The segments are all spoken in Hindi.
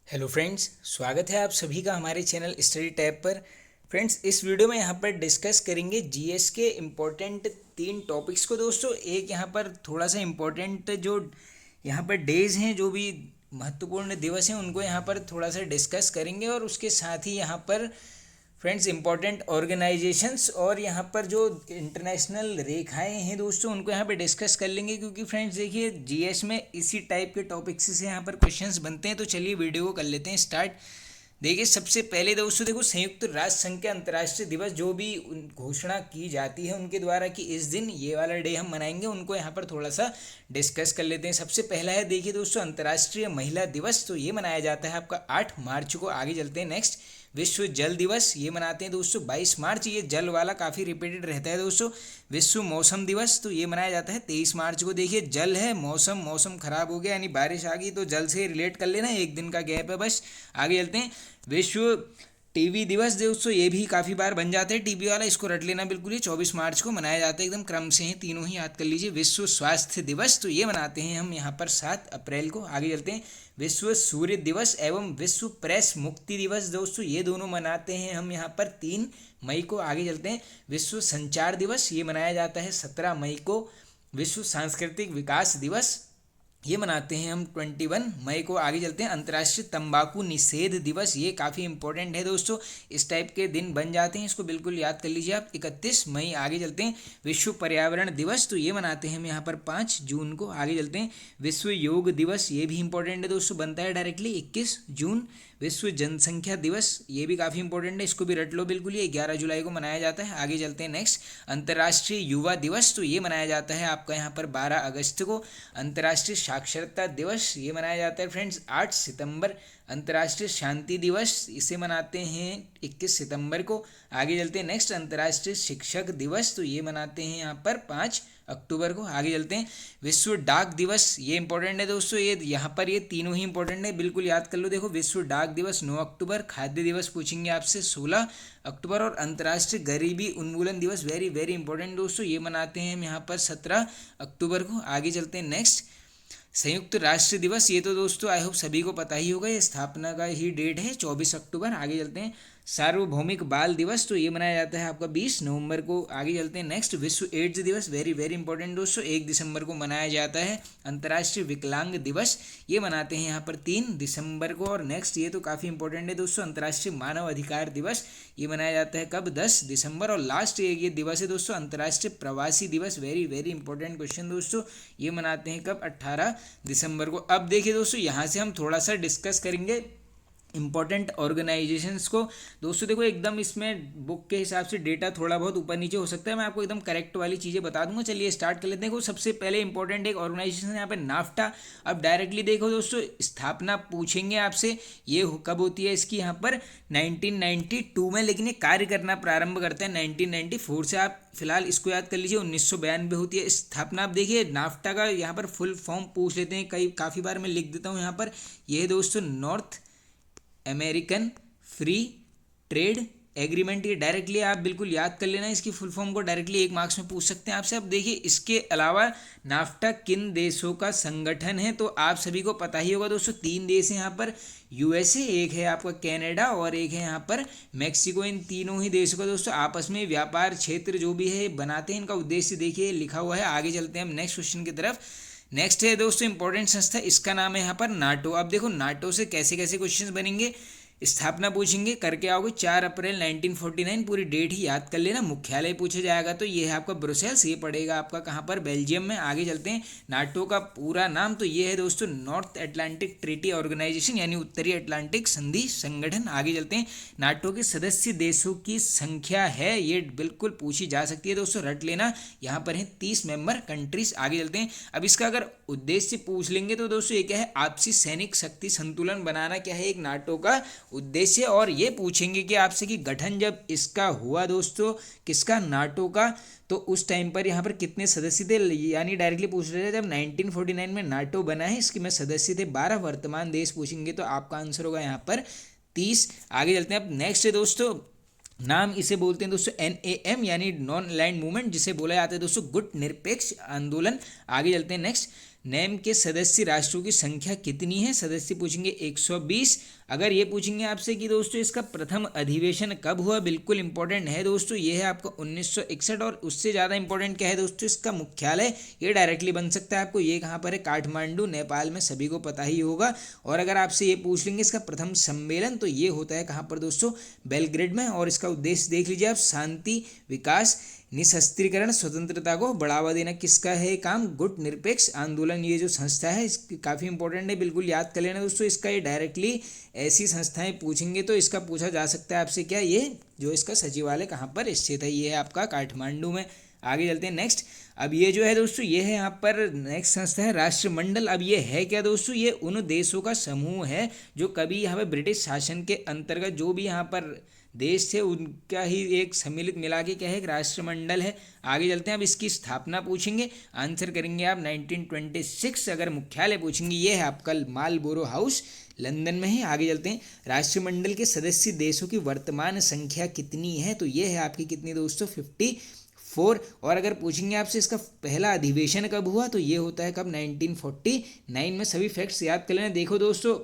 हेलो फ्रेंड्स, स्वागत है आप सभी का हमारे चैनल स्टडी टैब पर। फ्रेंड्स, इस वीडियो में यहाँ पर डिस्कस करेंगे जीएस के इम्पोर्टेंट 3 टॉपिक्स को। दोस्तों, एक यहाँ पर थोड़ा सा इम्पोर्टेंट जो यहाँ पर डेज हैं, जो भी महत्वपूर्ण दिवस हैं, उनको यहाँ पर थोड़ा सा डिस्कस करेंगे। और उसके साथ ही यहाँ पर फ्रेंड्स इंपॉर्टेंट ऑर्गेनाइजेशंस और यहाँ पर जो इंटरनेशनल रेखाएं हैं दोस्तों, उनको यहाँ पे डिस्कस कर लेंगे। क्योंकि फ्रेंड्स देखिए, जीएस में इसी टाइप के टॉपिक्स से यहाँ पर क्वेश्चंस बनते हैं। तो चलिए वीडियो को कर लेते हैं स्टार्ट। देखिए, सबसे पहले दोस्तों देखो, संयुक्त राष्ट्र संघ के अंतर्राष्ट्रीय दिवस जो भी घोषणा की जाती है उनके द्वारा कि इस दिन ये वाला डे हम मनाएंगे, उनको यहाँ पर थोड़ा सा डिस्कस कर लेते हैं। सबसे पहला है, देखिए दोस्तों, अंतर्राष्ट्रीय महिला दिवस। तो ये मनाया जाता है आपका 8 मार्च को। आगे चलते हैं नेक्स्ट। विश्व जल दिवस ये मनाते हैं दोस्तों 22 मार्च। ये जल वाला काफ़ी रिपीटेड रहता है दोस्तों। विश्व मौसम दिवस तो ये मनाया जाता है 23 मार्च को। देखिए, जल है, मौसम खराब हो गया यानी बारिश आ गई, तो जल से रिलेट कर लेना, एक दिन का गैप है बस। आगे चलते हैं। विश्व टीबी दिवस दोस्तों, ये भी काफ़ी बार बन जाते हैं टीबी वाला, इसको रट लेना बिल्कुल ही। 24 मार्च को मनाया जाता है, एकदम क्रम से ही तीनों ही याद कर लीजिए। विश्व स्वास्थ्य दिवस तो ये मनाते हैं हम यहाँ पर 7 अप्रैल को। आगे चलते हैं। विश्व सूर्य दिवस एवं विश्व प्रेस मुक्ति दिवस दोस्तों, ये दोनों मनाते हैं हम यहाँ पर 3 मई को। आगे चलते हैं। विश्व संचार दिवस ये मनाया जाता है 17 मई को। विश्व सांस्कृतिक विकास दिवस ये मनाते हैं हम 21 मई को। आगे चलते हैं। अंतर्राष्ट्रीय तंबाकू निषेध दिवस, ये काफ़ी इंपॉर्टेंट है दोस्तों, इस टाइप के दिन बन जाते हैं, इसको बिल्कुल याद कर लीजिए आप। 31 मई। आगे चलते हैं। विश्व पर्यावरण दिवस तो ये मनाते हैं हम यहाँ पर 5 जून को। आगे चलते हैं। विश्व योग दिवस ये भी इंपॉर्टेंट है दोस्तों, बनता है डायरेक्टली 21 जून। विश्व जनसंख्या दिवस ये भी काफ़ी इंपॉर्टेंट है, इसको भी रट लो बिल्कुल, ये 11 जुलाई को मनाया जाता है। आगे चलते हैं नेक्स्ट। अंतर्राष्ट्रीय युवा दिवस तो ये मनाया जाता है आपका यहाँ पर 12 अगस्त को। अंतर्राष्ट्रीय साक्षरता दिवस ये मनाया जाता है फ्रेंड्स 8 सितंबर। अंतर्राष्ट्रीय शांति दिवस इसे मनाते हैं 21 सितंबर को। आगे चलते हैं नेक्स्ट। अंतर्राष्ट्रीय शिक्षक दिवस तो ये मनाते हैं यहाँ पर 5 अक्टूबर को। आगे चलते हैं। विश्व डाक दिवस ये इंपॉर्टेंट है दोस्तों, ये यहाँ पर ये तीनों ही इंपॉर्टेंट है, बिल्कुल याद कर लो। देखो, विश्व डाक दिवस 9 अक्टूबर। खाद्य दिवस पूछेंगे आपसे 16 अक्टूबर। और अंतर्राष्ट्रीय गरीबी उन्मूलन दिवस वेरी वेरी इंपॉर्टेंट दोस्तों, ये मनाते हैं हम यहाँ पर 17 अक्टूबर को। आगे चलते हैं नेक्स्ट। संयुक्त राष्ट्र दिवस ये तो दोस्तों आई होप सभी को पता ही होगा, ये स्थापना का ही डेट है 24 अक्टूबर। आगे चलते हैं। सार्वभौमिक बाल दिवस तो ये मनाया जाता है आपका 20 नवंबर को। आगे चलते हैं नेक्स्ट। विश्व एड्स दिवस वेरी वेरी इंपॉर्टेंट दोस्तों, 1 दिसंबर को मनाया जाता है। अंतर्राष्ट्रीय विकलांग दिवस ये मनाते हैं यहाँ पर 3 दिसंबर को। और नेक्स्ट ये तो काफ़ी इंपॉर्टेंट है दोस्तों, अंतर्राष्ट्रीय मानव अधिकार दिवस ये मनाया जाता है कब, 10 दिसंबर। और लास्ट ये दिवस है दोस्तों, अंतर्राष्ट्रीय प्रवासी दिवस, वेरी वेरी इंपॉर्टेंट क्वेश्चन दोस्तों, ये मनाते हैं कब, 18 दिसंबर को। अब देखिए दोस्तों, यहाँ से हम थोड़ा सा डिस्कस करेंगे इंपॉर्टेंट ऑर्गेनाइजेशंस को। दोस्तों देखो, एकदम इसमें बुक के हिसाब से डेटा थोड़ा बहुत ऊपर नीचे हो सकता है, मैं आपको एकदम करेक्ट वाली चीज़ें बता दूंगा। चलिए स्टार्ट कर लेते हैं। देखो, सबसे पहले इंपॉर्टेंट एक ऑर्गेनाइजेशन है यहाँ पे नाफ्टा। अब डायरेक्टली देखो दोस्तों, स्थापना पूछेंगे आपसे, ये कब होती है इसकी, यहाँ पर 1992 में, लेकिन ये कार्य करना प्रारंभ करता है 1994 से। आप फिलहाल इसको याद कर लीजिए, 1992 होती है स्थापना। आप देखिए नाफ्टा का यहाँ पर फुल फॉर्म पूछ लेते हैं, काफ़ी बार मैं लिख देता हूँ यहाँ पर। ये है दोस्तों north American free trade agreement, ये डायरेक्टली आप बिल्कुल याद कर लेना, इसकी फुल फॉर्म को डायरेक्टली 1 मार्क्स में पूछ सकते हैं आपसे। अब देखिए, इसके अलावा नाफ्टा किन देशों का संगठन है, तो आप सभी को पता ही होगा दोस्तों, 3 देश हैं यहाँ पर, यूएसए, एक है आपका कनाडा और एक है यहाँ पर मैक्सिको। इन तीनों ही देशों का दोस्तों आपस में व्यापार क्षेत्र जो भी है बनाते हैं, इनका उद्देश्य देखिए लिखा हुआ है। आगे चलते हैं हम नेक्स्ट क्वेश्चन की तरफ। नेक्स्ट है दोस्तों इंपॉर्टेंट संस्था, इसका नाम है यहाँ पर नाटो। अब देखो, नाटो से कैसे कैसे क्वेश्चंस बनेंगे, स्थापना पूछेंगे, करके आओगे 4 अप्रैल 1949, पूरी डेट ही याद कर लेना। मुख्यालय पूछा जाएगा तो ये है आपका ब्रुसेल्स, ये पड़ेगा आपका कहाँ पर, बेल्जियम में। आगे चलते हैं। नाटो का पूरा नाम तो ये है दोस्तों नॉर्थ अटलांटिक ट्रीटी ऑर्गेनाइजेशन, यानी उत्तरी अटलांटिक संधि संगठन। आगे चलते हैं। नाटो के सदस्य देशों की संख्या है, ये बिल्कुल पूछी जा सकती है दोस्तों, रट लेना, यहाँ पर है 30 मेंबर कंट्रीज। आगे चलते हैं। अब इसका अगर उद्देश्य पूछ लेंगे तो दोस्तों ये क्या है, आपसी सैनिक शक्ति संतुलन बनाना क्या है एक नाटो का उद्देश्य। और ये पूछेंगे कि आपसे कि गठन जब इसका हुआ दोस्तों, किसका, नाटो का, तो उस टाइम पर यहाँ पर कितने सदस्य थे, यानी डायरेक्टली पूछ रहे थे जब 1949 में नाटो बना है, इसके में सदस्य थे 12, वर्तमान देश पूछेंगे तो आपका आंसर होगा यहाँ पर 30। आगे चलते हैं। अब नेक्स्ट है दोस्तों, नाम इसे बोलते हैं दोस्तों NAM, यानी नॉन अलाइंड मूवमेंट, जिसे बोला जाता है दोस्तों गुट निरपेक्ष आंदोलन। आगे चलते हैं नेक्स्ट। नेम के सदस्य राष्ट्रों की संख्या कितनी है? सदस्य पूछेंगे 120। अगर ये पूछेंगे आपसे कि दोस्तों इसका प्रथम अधिवेशन कब हुआ, बिल्कुल इंपॉर्टेंट है दोस्तों, ये है आपका 1961। और उससे ज़्यादा इंपॉर्टेंट क्या है दोस्तों, इसका मुख्यालय, ये डायरेक्टली बन सकता है आपको, ये कहाँ पर है? काठमांडू, नेपाल में, सभी को पता ही होगा। और अगर आपसे ये पूछ लेंगे इसका प्रथम सम्मेलन, तो ये होता है कहाँ पर दोस्तों? बेलग्रेड में। और इसका उद्देश्य देख लीजिए आप, शांति, विकास, निशस्त्रीकरण, स्वतंत्रता को बढ़ावा देना। किसका है काम? गुट निरपेक्ष आंदोलन, ये जो संस्था है इसकी काफ़ी इंपॉर्टेंट है, बिल्कुल याद कर लेना दोस्तों। इसका ये डायरेक्टली ऐसी संस्थाएं पूछेंगे तो इसका पूछा जा सकता है आपसे, क्या ये जो इसका सचिवालय कहाँ पर स्थित है? ये है आपका काठमांडू में। आगे चलते हैं नेक्स्ट। अब ये जो है दोस्तों, ये है यहाँ पर नेक्स्ट संस्था है राष्ट्रमंडल। अब ये है क्या दोस्तों? ये उन देशों का समूह है जो कभी यहाँ पर ब्रिटिश शासन के अंतर्गत जो भी यहाँ पर देश थे उनका ही एक सम्मिलित मिला के क्या है, एक राष्ट्रमंडल है। आगे चलते हैं। अब इसकी स्थापना पूछेंगे, आंसर करेंगे आप 1926। अगर मुख्यालय पूछेंगे, ये है आपका मालबोरो हाउस, लंदन में है। आगे चलते हैं। राष्ट्रमंडल के सदस्य देशों की वर्तमान संख्या कितनी है? तो ये है आपकी कितनी दोस्तों? 54। और अगर पूछेंगे आपसे इसका पहला अधिवेशन कब हुआ, तो ये होता है कब? 1949 में। सभी फैक्ट्स याद कर लेना। देखो दोस्तों,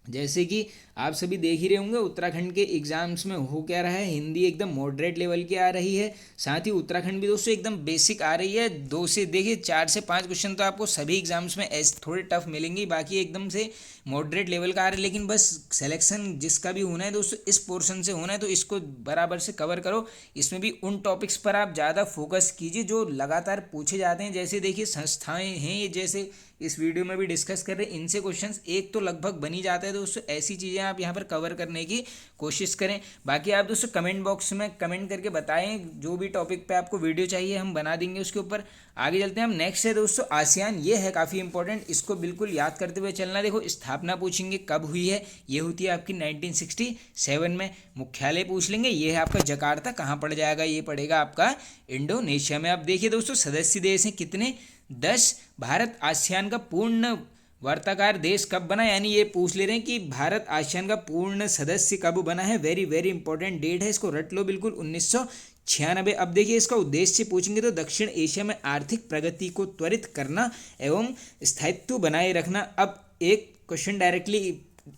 जैसे कि आप सभी देख ही रहे होंगे, उत्तराखंड के एग्जाम्स में हो क्या रहा है, हिंदी एकदम मॉडरेट लेवल की आ रही है, साथ ही उत्तराखंड भी दोस्तों एकदम बेसिक आ रही है। 2 से देखिए 4 से 5 क्वेश्चन तो आपको सभी एग्जाम्स में ऐसे थोड़े टफ मिलेंगे, बाकी एकदम से मॉडरेट लेवल का आ रहा है। लेकिन बस सिलेक्शन जिसका भी होना है दोस्तों, इस पोर्शन से होना है, तो इसको बराबर से कवर करो। इसमें भी उन टॉपिक्स पर आप ज़्यादा फोकस कीजिए जो लगातार पूछे जाते हैं। जैसे देखिए संस्थाएं हैं ये, जैसे इस वीडियो में भी डिस्कस कर रहे हैं, इनसे क्वेश्चंस एक तो लगभग बन ही जाता है दोस्तों। ऐसी चीज़ें आप यहाँ पर कवर करने की कोशिश करें। बाकी आप दोस्तों कमेंट बॉक्स में कमेंट करके बताएं, जो भी टॉपिक पे आपको वीडियो चाहिए हम बना देंगे उसके ऊपर। आगे चलते हैं हम। नेक्स्ट है दोस्तों आसियान, ये है काफ़ी इंपॉर्टेंट, इसको बिल्कुल याद करते हुए चलना। देखो स्थापना पूछेंगे कब हुई है, ये होती है आपकी 1967 में। मुख्यालय पूछ लेंगे, ये है आपका जकार्ता, कहाँ पड़ जाएगा? ये पड़ेगा आपका इंडोनेशिया में। अब देखिए दोस्तों, सदस्य देश हैं कितने? 10। भारत आसियान का पूर्ण वार्ताकार देश कब बना, यानी ये पूछ ले रहे हैं कि भारत आसियान का पूर्ण सदस्य कब बना है। वेरी वेरी इंपॉर्टेंट डेट है, इसको रट लो बिल्कुल, 1996। अब देखिए इसका उद्देश्य पूछेंगे तो दक्षिण एशिया में आर्थिक प्रगति को त्वरित करना एवं स्थायित्व बनाए रखना। अब एक क्वेश्चन डायरेक्टली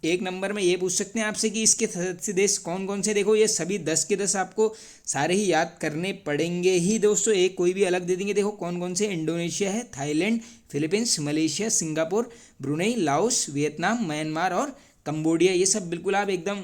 1 नंबर में ये पूछ सकते हैं आपसे कि इसके सदस्य देश कौन कौन से। देखो ये सभी 10 के 10 आपको सारे ही याद करने पड़ेंगे ही दोस्तों, एक कोई भी अलग दे देंगे। देखो कौन कौन से, इंडोनेशिया है, Thailand, Philippines, Malaysia, Singapore, Brunei, Laos, Vietnam, Myanmar और कंबोडिया। ये सब बिल्कुल आप एकदम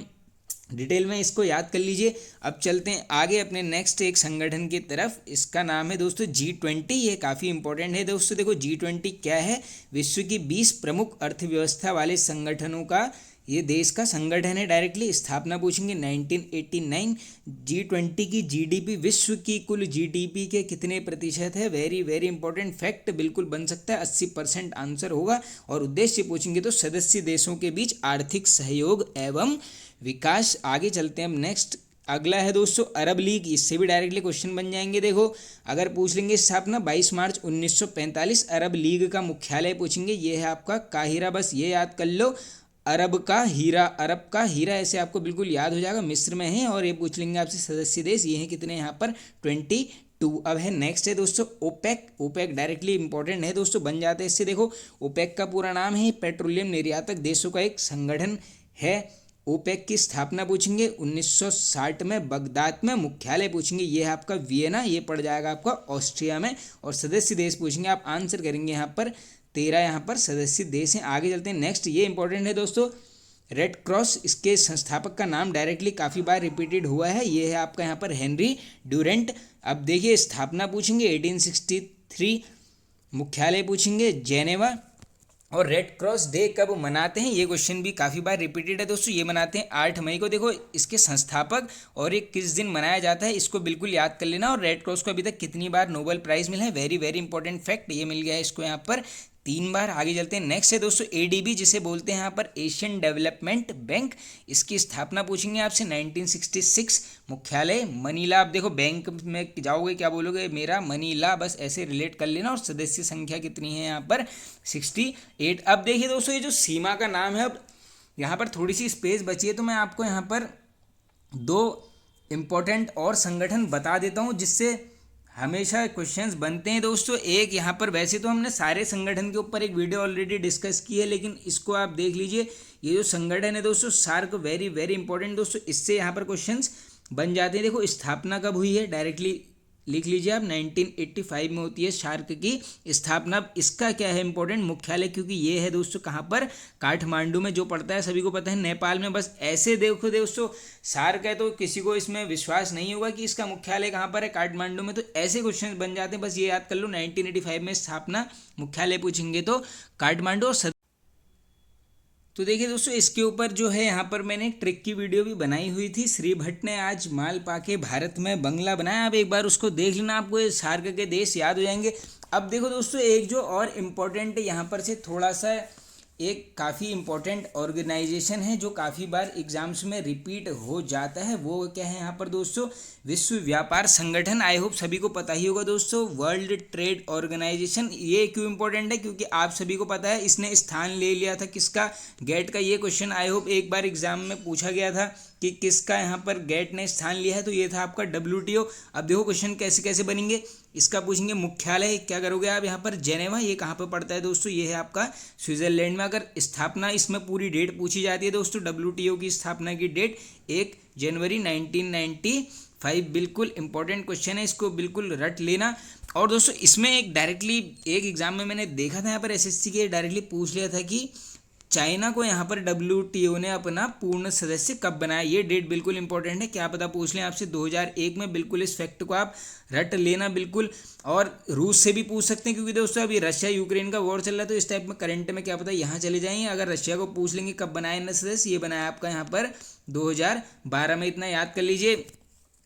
डिटेल में इसको याद कर लीजिए। अब चलते हैं आगे अपने नेक्स्ट एक संगठन की तरफ, इसका नाम है दोस्तों G20। ये काफ़ी इंपॉर्टेंट है दोस्तों। देखो G20 क्या है? विश्व की 20 प्रमुख अर्थव्यवस्था वाले संगठनों का ये देश का संगठन है। डायरेक्टली स्थापना पूछेंगे 1989। G20 की जीडीपी विश्व की कुल जीडीपी के कितने प्रतिशत है? वेरी वेरी इंपॉर्टेंट फैक्ट, बिल्कुल बन सकता है, 80% आंसर होगा। और उद्देश्य पूछेंगे तो सदस्य देशों के बीच आर्थिक सहयोग एवं विकास। आगे चलते हैं हम नेक्स्ट। अगला है दोस्तों अरब लीग, इससे भी डायरेक्टली क्वेश्चन बन जाएंगे। देखो अगर पूछ लेंगे स्थापना 22 मार्च 1945। अरब लीग का मुख्यालय पूछेंगे, ये है आपका काहिरा, बस ये याद कर लो। अरब का हीरा ऐसे आपको बिल्कुल याद हो जाएगा, मिस्र में है। और ये पूछ लेंगे आपसे सदस्य देश, ये हैं कितने यहाँ पर? 22। अब है नेक्स्ट है दोस्तों ओपेक डायरेक्टली इंपॉर्टेंट है दोस्तों, बन जाते हैं इससे। देखो ओपेक का पूरा नाम है पेट्रोलियम निर्यातक देशों का एक संगठन है। ओपेक की स्थापना पूछेंगे 1960 में बगदाद में। मुख्यालय पूछेंगे, ये है आपका वियना, ये पड़ जाएगा आपका ऑस्ट्रिया में। और सदस्य देश पूछेंगे, आप आंसर करेंगे यहाँ पर 13 यहाँ पर सदस्य देश हैं। आगे चलते हैं नेक्स्ट, ये इंपॉर्टेंट है दोस्तों रेड क्रॉस, इसके संस्थापक का नाम डायरेक्टली काफ़ी बार रिपीटेड हुआ है, ये है आपका यहाँ पर हेनरी ड्यूरेंट। अब देखिए स्थापना पूछेंगे 1863। मुख्यालय पूछेंगे जेनेवा। और रेड क्रॉस डे कब मनाते हैं, ये क्वेश्चन भी काफ़ी बार रिपीटेड है दोस्तों। ये मनाते हैं 8 मई को। देखो इसके संस्थापक और ये किस दिन मनाया जाता है, इसको बिल्कुल याद कर लेना। और रेड क्रॉस को अभी तक कितनी बार नोबेल प्राइज़ मिला है, वेरी वेरी इंपॉर्टेंट फैक्ट, ये मिल गया है इसको यहाँ पर 3 बार। आगे चलते हैं नेक्स्ट है दोस्तों एडीबी, जिसे बोलते हैं यहाँ पर एशियन डेवलपमेंट बैंक। इसकी स्थापना पूछेंगे आपसे 1966। मुख्यालय मनीला। अब देखो बैंक में जाओगे क्या बोलोगे, मेरा मनीला, बस ऐसे रिलेट कर लेना। और सदस्य संख्या कितनी है यहाँ पर? 68। अब देखिए दोस्तों ये जो सीमा का नाम है, अब यहाँ पर थोड़ी सी स्पेस बची है, तो मैं आपको यहाँ पर 2 इम्पोर्टेंट और संगठन बता देता हूँ, जिससे हमेशा क्वेश्चंस बनते हैं दोस्तों। एक यहाँ पर वैसे तो हमने सारे संगठन के ऊपर एक वीडियो ऑलरेडी डिस्कस की है, लेकिन इसको आप देख लीजिए। ये जो संगठन है दोस्तों सार्क, वेरी वेरी इंपॉर्टेंट दोस्तों, इससे यहाँ पर क्वेश्चंस बन जाते हैं। देखो स्थापना कब हुई है, डायरेक्टली लिख लीजिए आप, 1985 में होती है सार्क की स्थापना। इसका क्या है इंपॉर्टेंट, मुख्यालय, क्योंकि ये है दोस्तों कहाँ पर, काठमांडू में, जो पड़ता है सभी को पता है नेपाल में। बस ऐसे देखो दोस्तों, सार्क है तो किसी को इसमें विश्वास नहीं होगा कि इसका मुख्यालय कहाँ पर है, काठमांडू में। तो ऐसे क्वेश्चन बन जाते हैं, बस ये याद कर लो। 1985 में स्थापना, मुख्यालय पूछेंगे तो काठमांडू। और तो देखिए दोस्तों, इसके ऊपर जो है यहाँ पर मैंने एक ट्रिक की वीडियो भी बनाई हुई थी। श्री भट्ट ने आज माल पाके भारत में बंगला बनाया, आप एक बार उसको देख लेना, आपको ये सार्क के देश याद हो जाएंगे। अब देखो दोस्तों, एक जो और इम्पोर्टेंट यहाँ पर से थोड़ा सा, एक काफ़ी इम्पोर्टेंट ऑर्गेनाइजेशन है जो काफ़ी बार एग्जाम्स में रिपीट हो जाता है, वो क्या है यहाँ पर दोस्तों, विश्व व्यापार संगठन। आई होप सभी को पता ही होगा दोस्तों, वर्ल्ड ट्रेड ऑर्गेनाइजेशन। ये क्यों इंपॉर्टेंट है, क्योंकि आप सभी को पता है इसने स्थान ले लिया था किसका, गेट का। ये क्वेश्चन आई होप एक बार एग्जाम में पूछा गया था कि किसका यहाँ पर गेट ने स्थान लिया है, तो ये था आपका WTO। अब देखो क्वेश्चन कैसे कैसे बनेंगे, इसका पूछेंगे मुख्यालय, क्या करोगे आप यहाँ पर, जेनेवा। ये कहाँ पर पड़ता है दोस्तों, ये है आपका स्विट्जरलैंड में। अगर स्थापना, इसमें पूरी डेट पूछी जाती है दोस्तों, WTO की स्थापना की डेट 1 जनवरी 1995। बिल्कुल इंपॉर्टेंट क्वेश्चन है, इसको बिल्कुल रट लेना। और दोस्तों इसमें एक डायरेक्टली एक एग्जाम में मैंने देखा था, यहाँ पर SSC के डायरेक्टली पूछ लिया था कि चाइना को यहाँ पर WTO ने अपना पूर्ण सदस्य कब बनाया। ये डेट बिल्कुल इंपॉर्टेंट है, क्या पता पूछ लें आपसे 2001 में। बिल्कुल इस फैक्ट को आप रट लेना बिल्कुल। और रूस से भी पूछ सकते हैं, क्योंकि दोस्तों अभी रशिया यूक्रेन का वॉर चल रहा है, तो इस टाइप में करंट में क्या पता यहाँ चले जाएंगे। अगर रशिया को पूछ लेंगे कब बनाया नए सदस्य, ये बनाया आपका यहाँ पर 2012 में, इतना याद कर लीजिए।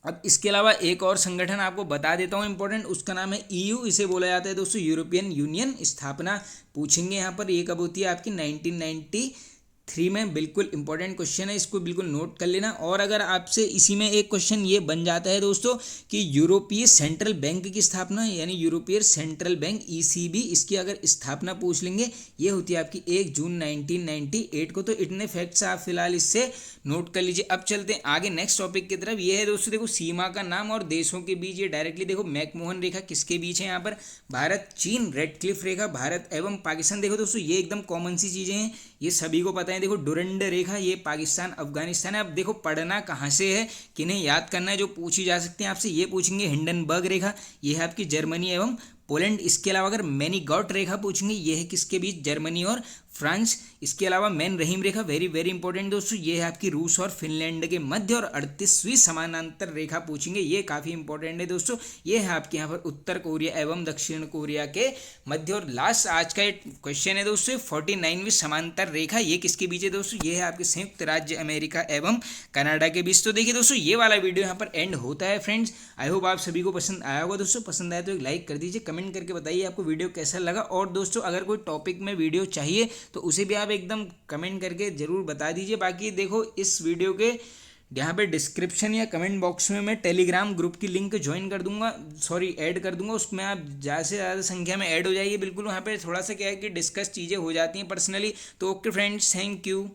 अब इसके अलावा एक और संगठन आपको बता देता हूँ इंपॉर्टेंट, उसका नाम है EU। इसे बोला जाता है दोस्तों यूरोपियन यूनियन। स्थापना पूछेंगे यहाँ पर, ये कब होती है आपकी, 1993 में। बिल्कुल इंपॉर्टेंट क्वेश्चन है, इसको बिल्कुल नोट कर लेना। और अगर आपसे इसी में एक क्वेश्चन ये बन जाता है दोस्तों कि यूरोपीय सेंट्रल बैंक की स्थापना, यानी यूरोपीय सेंट्रल बैंक ECB, इसकी अगर स्थापना पूछ लेंगे, ये होती है आपकी 1 जून 1998 को। तो इतने फैक्ट्स आप फिलहाल इससे नोट कर लीजिए। अब चलते हैं आगे नेक्स्ट टॉपिक की तरफ। ये है दोस्तों, देखो सीमा का नाम और देशों के बीच, ये डायरेक्टली देखो मैकमोहन रेखा किसके बीच है यहाँ पर, भारत चीन, रेड क्लिफ रेखा भारत एवं पाकिस्तान। देखो दोस्तों ये एकदम कॉमन सी चीज़ें हैं, ये सभी को पता है। देखो डुरंड रेखा, ये पाकिस्तान अफगानिस्तान है। अब देखो पढ़ना कहाँ से है, किन्हें याद करना है, जो पूछी जा सकते हैं आपसे, ये पूछेंगे। हिंडनबर्ग रेखा, ये है आपकी जर्मनी एवं पोलैंड। इसके अलावा अगर मैनीगॉट रेखा पूछेंगे, ये है किसके बीच, जर्मनी और फ्रांस। इसके अलावा मैन रहीम रेखा, वेरी वेरी इंपॉर्टेंट दोस्तों, ये है आपकी रूस और फिनलैंड के मध्य। और 38वीं समानांतर रेखा पूछेंगे, ये काफ़ी इंपॉर्टेंट है दोस्तों, ये है आपके यहाँ पर उत्तर कोरिया एवं दक्षिण कोरिया के मध्य। और लास्ट आज का क्वेश्चन है दोस्तों, 49वीं समांतर रेखा, ये किसके बीच है दोस्तों, ये है आपके संयुक्त राज्य अमेरिका एवं कनाडा के बीच। तो देखिए दोस्तों ये वाला वीडियो यहाँ पर एंड होता है फ्रेंड्स। आई होप आप सभी को पसंद आया होगा दोस्तों। पसंद आया तो एक लाइक कर दीजिए, कमेंट करके बताइए आपको वीडियो कैसा लगा। और दोस्तों अगर कोई टॉपिक में वीडियो चाहिए तो उसे भी आप एकदम कमेंट करके ज़रूर बता दीजिए। बाकी देखो इस वीडियो के यहाँ पे डिस्क्रिप्शन या कमेंट बॉक्स में मैं टेलीग्राम ग्रुप की लिंक ज्वाइन कर दूंगा, ऐड कर दूंगा। उसमें आप ज़्यादा से ज़्यादा संख्या में ऐड हो जाइए बिल्कुल। वहाँ पे थोड़ा सा क्या है कि डिस्कस चीज़ें हो जाती हैं पर्सनली। तो ओके फ्रेंड्स, थैंक यू।